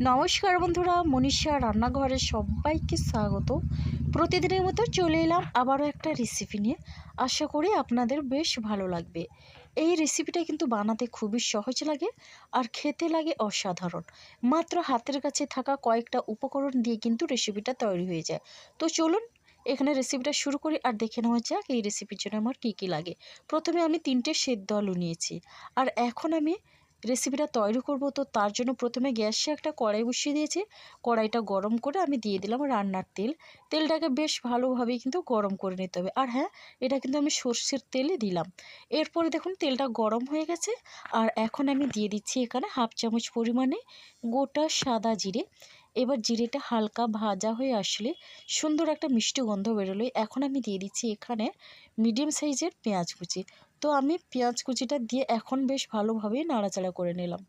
নমস্কার বন্ধুরা, মনীষা রান্নাঘরে সবাইকে স্বাগত। প্রতিদিনের মতো চলে এলাম আবারও একটা রেসিপি নিয়ে। আশা করি আপনাদের বেশ ভালো লাগবে। এই রেসিপিটা কিন্তু বানাতে খুবই সহজ লাগে আর খেতে লাগে অসাধারণ। মাত্র হাতের কাছে থাকা কয়েকটা উপকরণ দিয়ে কিন্তু রেসিপিটা তৈরি হয়ে যায়। তো চলুন এখানে রেসিপিটা শুরু করি আর দেখে নেওয়া যাক এই রেসিপির জন্য আমার কী কী লাগে। প্রথমে আমি 3টে সেদ্ধ আলু নিয়েছি আর এখন আমি রেসিপিটা তৈরি করব। তো তার জন্য প্রথমে গ্যাসে একটা কড়াই বসিয়ে দিয়েছি। কড়াইটা গরম করে আমি দিয়ে দিলাম রান্নার তেল। তেলটাকে বেশ ভালোভাবেই কিন্তু গরম করে নিতে হবে। আর হ্যাঁ, এটা কিন্তু আমি সর্ষের তেলই দিলাম। এরপরে দেখুন তেলটা গরম হয়ে গেছে আর এখন আমি দিয়ে দিচ্ছি এখানে 1/2 চামচ পরিমাণে গোটা সাদা জিরে। এবার জিরেটা হালকা ভাজা হয়ে আসলে সুন্দর একটা মিষ্টি গন্ধ বেরোলে এখন আমি দিয়ে দিচ্ছি এখানে মিডিয়াম সাইজের পেঁয়াজ কুচি। তো আমি পেঁয়াজ কুচিটা দিয়ে এখন বেশ ভালোভাবে নাড়াচাড়া করে নিলাম।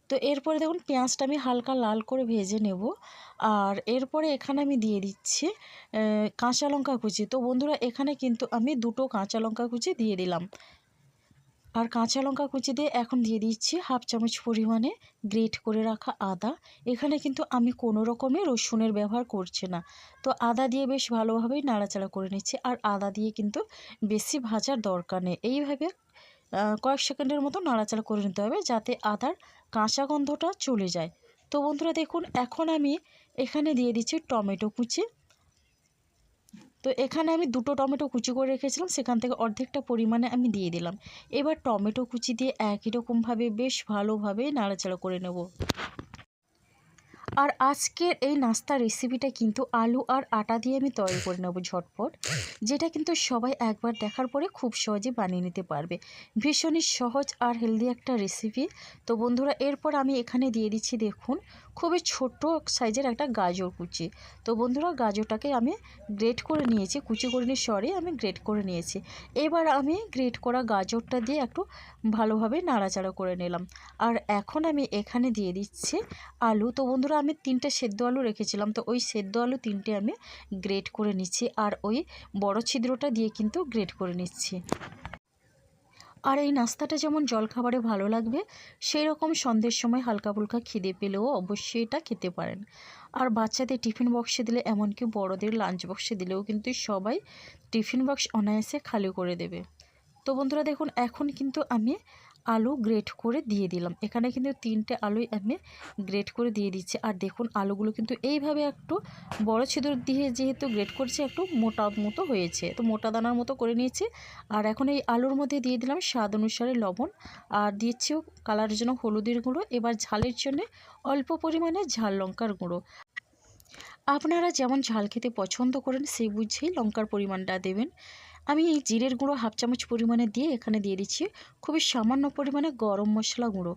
তো এরপরে দেখুন পেঁয়াজটা আমি হালকা লাল করে ভেজে নেব। আর এরপরে এখানে আমি দিয়ে দিচ্ছি কাঁচা লঙ্কা কুচি। তো বন্ধুরা এখানে কিন্তু আমি 2টো কাঁচা লঙ্কা কুচি দিয়ে দিলাম। আর কাঁচা লঙ্কা কুচি দিয়ে এখন দিয়ে দিচ্ছি 1/2 চামচ পরিমাণে গ্রেট করে রাখা আদা। এখানে কিন্তু আমি কোনো রকমের রসুনের ব্যবহার করছি না। তো আদা দিয়ে বেশ ভালোভাবেই নাড়াচাড়া করে নিচ্ছি। আর আদা দিয়ে কিন্তু বেশি ভাজার দরকার নেই। এইভাবে কয়েক সেকেন্ডের মতো নাড়াচাড়া করে নিতে হবে যাতে আদার কাঁচা গন্ধটা চলে যায়। তো বন্ধুরা দেখুন এখন আমি এখানে দিয়ে দিচ্ছি টমেটো কুচি। তো এখানে আমি 2টো টমেটো কুচি করে রেখেছিলাম, সেখান থেকে অর্ধেকটা পরিমাণে আমি দিয়ে দিলাম। এবার টমেটো কুচি দিয়ে একই রকমভাবে বেশ ভালোভাবে নাড়াচাড়া করে নেব। আর আজকের এই নাস্তার রেসিপিটা কিন্তু আলু আর আটা দিয়ে আমি তৈরি করে নেব ঝটপট, যেটা কিন্তু সবাই একবার দেখার পরে খুব সহজে বানিয়ে নিতে পারবে। ভীষণই সহজ আর হেলদি একটা রেসিপি। তো বন্ধুরা এরপর আমি এখানে দিয়ে দিচ্ছি দেখুন খুবই ছোট সাইজের একটা গাজর কুচি। তো বন্ধুরা গাজরটাকে আমি গ্রেট করে নিয়েছি, কুচি করে নিয়ে সরি আমি গ্রেট করে নিয়েছি। এবার আমি গ্রেট করা গাজরটা দিয়ে একটু ভালোভাবে নাড়াচাড়া করে নিলাম। আর এখন আমি এখানে দিয়ে দিচ্ছি আলু। তো বন্ধুরা আমি 3টে সেদ্ধ আলু রেখেছিলাম, তো ওই সেদ্ধ আলু 3টে আমি গ্রেট করে নিচ্ছি আর ওই বড় ছিদ্রটা দিয়ে কিন্তু গ্রেট করে নিচ্ছি। আর এই নাস্তাটা যেমন জলখাবারে ভালো লাগবে, সেই রকম সন্ধ্যের সময় হালকা ফুলকা খিদে পেলেও অবশ্যই এটা খেতে পারেন। আর বাচ্চাদের টিফিন বক্সে দিলে, এমনকি বড়দের লাঞ্চ বক্সে দিলেও কিন্তু সবাই টিফিন বক্স অনায়াসে খালি করে দেবে। তো বন্ধুরা দেখুন এখন কিন্তু আমি আলু গ্রেট করে দিয়ে দিলাম। এখানে কিন্তু 3টে আলুই আমি গ্রেট করে দিয়ে দিচ্ছি। আর দেখুন আলুগুলো কিন্তু এইভাবে একটু বড় ছিদ্র দিয়ে যেহেতু গ্রেট করছি একটু মোটা মতো হয়েছে, তো মোটা দানার মতো করে নিয়েছি। আর এখন এই আলুর মধ্যে দিয়ে দিলাম স্বাদ অনুসারে লবণ আর দিচ্ছি কালারের জন্য হলুদের গুঁড়ো। এবার ঝালের জন্য অল্প পরিমাণে ঝাল লঙ্কার গুঁড়ো। আপনারা যেমন ঝাল খেতে পছন্দ করেন সেই বুঝেই লঙ্কার পরিমাণটা দেবেন। আমি এই জিরের গুঁড়ো 1/2 চামচ পরিমাণে দিয়ে এখানে দিয়ে দিচ্ছি খুবই সামান্য পরিমাণে গরম মশলা গুঁড়ো।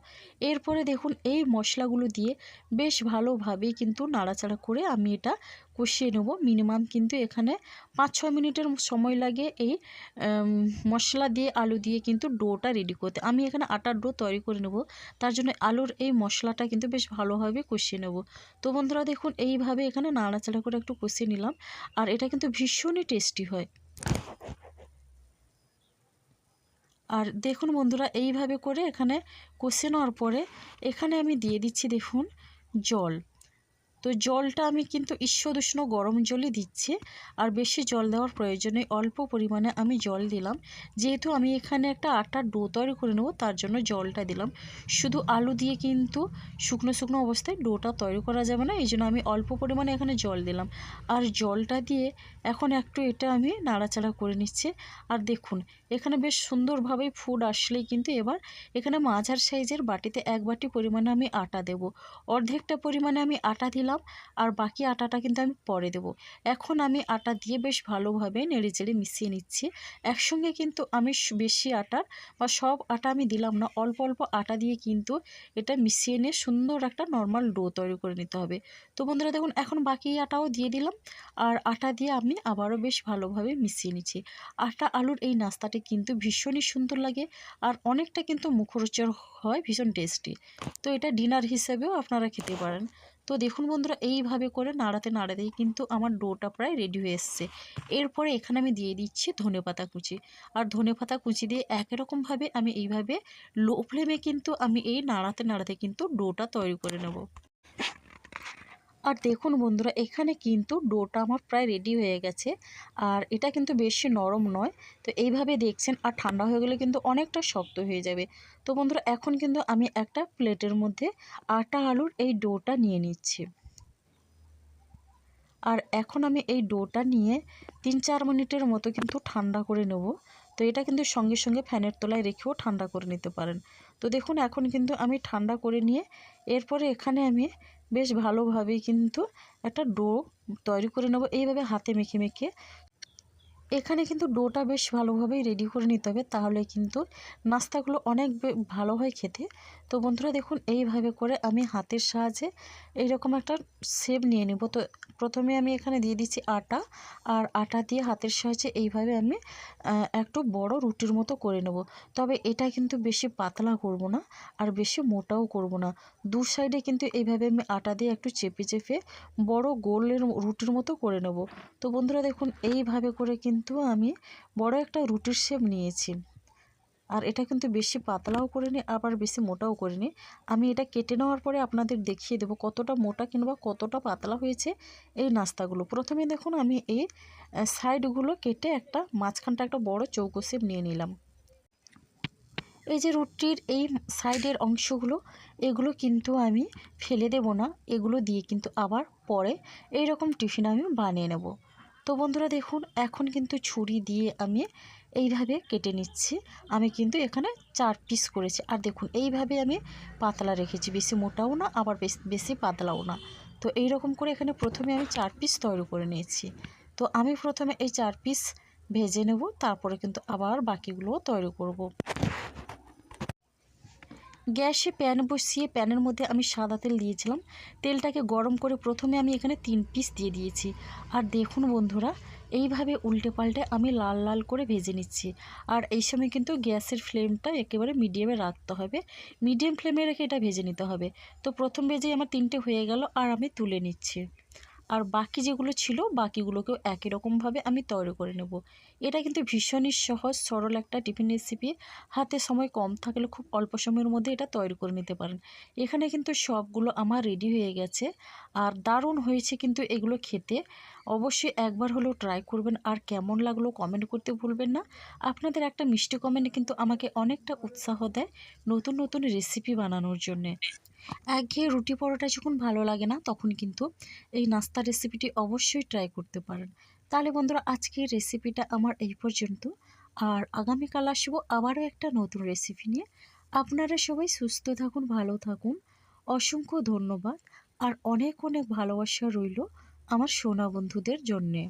এরপরে দেখুন এই মশলাগুলো দিয়ে বেশ ভালোভাবেই কিন্তু নাড়াচাড়া করে আমি এটা কষিয়ে নেব। মিনিমাম কিন্তু এখানে 5-6 মিনিটের সময় লাগে এই মশলা দিয়ে আলু দিয়ে কিন্তু ডোটা রেডি করতে। আমি এখানে আটার ডো তৈরি করে নেব, তার জন্য আলুর এই মশলাটা কিন্তু বেশ ভালোভাবে কষিয়ে নেব। তো বন্ধুরা দেখুন এইভাবে এখানে নাড়াচাড়া করে একটু কষিয়ে নিলাম। আর এটা কিন্তু ভীষণই টেস্টি হয়। আর দেখুন বন্ধুরা এইভাবে করে এখানে কষিয়ে নেওয়ার পরে এখানে আমি দিয়ে দিচ্ছি দেখুন জল। তো জলটা আমি কিন্তু ঈষৎ উষ্ণ গরম জলই দিচ্ছি। আর বেশি জল দেওয়ার প্রয়োজন নেই, অল্প পরিমাণে আমি জল দিলাম। যেহেতু আমি এখানে একটা আটার ডো তৈরি করে নেব তার জন্য জলটা দিলাম। শুধু আলু দিয়ে কিন্তু শুকনো শুকনো অবস্থায় ডোটা তৈরি করা যাবে না, এই জন্য আমি অল্প পরিমাণে এখানে জল দিলাম। আর জলটা দিয়ে এখন একটু এটা আমি নাড়াচাড়া করে নিচ্ছি। আর দেখুন এখানে বেশ সুন্দরভাবেই ফুড আসলেই কিন্তু এবার এখানে মাঝার সাইজের বাটিতে 1 বাটি পরিমাণে আমি আটা দেব। অর্ধেকটা পরিমাণে আমি আটা দিলাম আর বাকি আটাটা কিন্তু আমি পরে দেব। এখন আমি আটা দিয়ে বেশ ভালোভাবে নেড়েচেড়ে মিশিয়ে নিচ্ছি। একসঙ্গে কিন্তু আমি বেশি আটার বা সব আটা আমি দিলাম না, অল্প অল্প আটা দিয়ে কিন্তু এটা মিশিয়ে নিয়ে সুন্দর একটা নর্মাল ডো তৈরি করে নিতে হবে। তো বন্ধুরা দেখুন এখন বাকি আটাও দিয়ে দিলাম আর আটা দিয়ে আমি আবারও বেশ ভালোভাবে মিশিয়ে নিচ্ছি। আটা আলুর এই নাস্তাটি কিন্তু ভীষণই সুন্দর লাগে আর অনেকটা কিন্তু মুখরোচক হয়, ভীষণ টেস্টি। তো এটা ডিনার হিসেবেও আপনারা খেতে পারেন। তো তো দেখুন বন্ধুরা, এইভাবে করে নাড়াতে নাড়াতেই কিন্তু আমার ডোটা প্রায় রেডি হয়ে এসছে। এরপরে এখানে আমি দিয়ে দিচ্ছি ধনেপাতা কুচি। আর ধনেপাতা কুচি দিয়ে একই রকমভাবে আমি এইভাবে লো ফ্লেমে কিন্তু আমি এই নাড়াতে নাড়াতে কিন্তু ডোটা তৈরি করে নেব। আর দেখুন বন্ধুরা, এখানে কিন্তু ডোটা আমার প্রায় রেডি হয়ে গেছে। আর এটা কিন্তু বেশি নরম নয়। তো এইভাবে দেখছেন, আর ঠান্ডা হয়ে গেলে কিন্তু অনেকটা শক্ত হয়ে যাবে। তো বন্ধুরা, এখন কিন্তু আমি একটা প্লেটের মধ্যে আটা আলুর এই ডোটা নিয়ে নিচ্ছি। আর এখন আমি এই ডোটা নিয়ে 3-4 মিনিটের মতো কিন্তু ঠান্ডা করে নেব। তো এটা কিন্তু সঙ্গে সঙ্গে ফ্যানের তলায় রেখেও ঠান্ডা করে নিতে পারেন। তো দেখুন, এখন কিন্তু আমি ঠান্ডা করে নিয়ে এরপরে এখানে আমি বেশ ভালোভাবেই কিন্তু একটা ডো তৈরি করে নেব, এইভাবে হাতে মেখে মেখে। এখানে কিন্তু ডোটা বেশ ভালোভাবেই রেডি করে নিতে হবে, তাহলে কিন্তু নাস্তাগুলো অনেক ভালো হয় খেতে। তো বন্ধুরা দেখুন, এইভাবে করে আমি হাতের সাহায্যে এইরকম একটা শেপ নিয়ে নেব। তো প্রথমে আমি এখানে দিয়ে দিচ্ছি আটা, আর আটা দিয়ে হাতের সাহায্যে এইভাবে আমি একটু বড় রুটির মতো করে নেব। তবে এটা কিন্তু বেশি পাতলা করব না, আর বেশি মোটাও করব না। দু সাইডে কিন্তু এইভাবে আমি আটা দিয়ে একটু চেপে চেপে বড় গোলের রুটির মতো করে নেব। তো বন্ধুরা দেখুন, এইভাবে করে কিন্তু আমি বড় একটা রুটির শেপ নিয়েছি। আর এটা কিন্তু বেশি পাতলাও করিনি, আবার বেশি মোটাও করিনি। আমি এটা কেটে নেওয়ার পরে আপনাদের দেখিয়ে দেবো কতটা মোটা কিংবা কতটা পাতলা হয়েছে এই নাস্তাগুলো। প্রথমে দেখুন, আমি এই সাইডগুলো কেটে একটা মাঝখানটা একটা বড় চৌকো শেপ নিয়ে নিলাম। এই যে রুটির এই সাইডের অংশগুলো, এগুলো কিন্তু আমি ফেলে দেব না, এগুলো দিয়ে কিন্তু আবার পরে এই রকম টিফিন আমি বানিয়ে নেব। তো বন্ধুরা দেখুন, এখন কিন্তু ছুরি দিয়ে আমি এইভাবে কেটে নিচ্ছি। আমি কিন্তু এখানে 4 পিস করেছি। আর দেখুন, এইভাবে আমি পাতলা রেখেছি, বেশি মোটাও না আবার বেশি পাতলাও না। তো এই রকম করে এখানে প্রথমে আমি 4 পিস তৈরি করে নিয়েছি। তো আমি প্রথমে এই 4 পিস ভেজে নেব, তারপরে কিন্তু আবার বাকিগুলোও তৈরি করব। গ্যাসে প্যান বসিয়ে প্যানের মধ্যে আমি সাদা তেল দিয়েছিলাম। তেলটাকে গরম করে প্রথমে আমি এখানে 3 পিস দিয়ে দিয়েছি। আর দেখুন বন্ধুরা, এইভাবে উল্টে পাল্টে আমি লাল লাল করে ভেজে নিচ্ছি। আর এই সময় কিন্তু গ্যাসের ফ্লেমটা একেবারে মিডিয়ামে রাখতে হবে। মিডিয়াম ফ্লেমে রেখে এটা ভেজে নিতে হবে। তো প্রথম ভেজেই আমার 3টে হয়ে গেল, আর আমি তুলে নিচ্ছি। আর বাকি যেগুলো ছিল, বাকিগুলোকেও একই রকমভাবে আমি তৈরি করে নেব। এটা কিন্তু ভীষণই সহজ সরল একটা টিফিন রেসিপি। হাতে সময় কম থাকলে খুব অল্প সময়ের মধ্যে এটা তৈরি করে নিতে পারেন। এখানে কিন্তু সবগুলো আমার রেডি হয়ে গেছে, আর দারুণ হয়েছে কিন্তু এগুলো খেতে। অবশ্যই একবার হলেও ট্রাই করবেন, আর কেমন লাগলো কমেন্ট করতে ভুলবেন না। আপনাদের একটা মিষ্টি কমেন্ট কিন্তু আমাকে অনেকটা উৎসাহ দেয় নতুন নতুন রেসিপি বানানোর জন্যে। একঘেয়ে রুটি পরোটা যখন ভালো লাগে না, তখন কিন্তু এই নাস্তা রেসিপিটি অবশ্যই ট্রাই করতে পারেন। তাহলে বন্ধুরা, আজকের রেসিপিটা আমার এই পর্যন্ত। আর আগামীকাল আসবো আবারও একটা নতুন রেসিপি নিয়ে। আপনারা সবাই সুস্থ থাকুন, ভালো থাকুন। অসংখ্য ধন্যবাদ। আর অনেক অনেক ভালোবাসা রইল আমার সোনা বন্ধুদের জন্যে।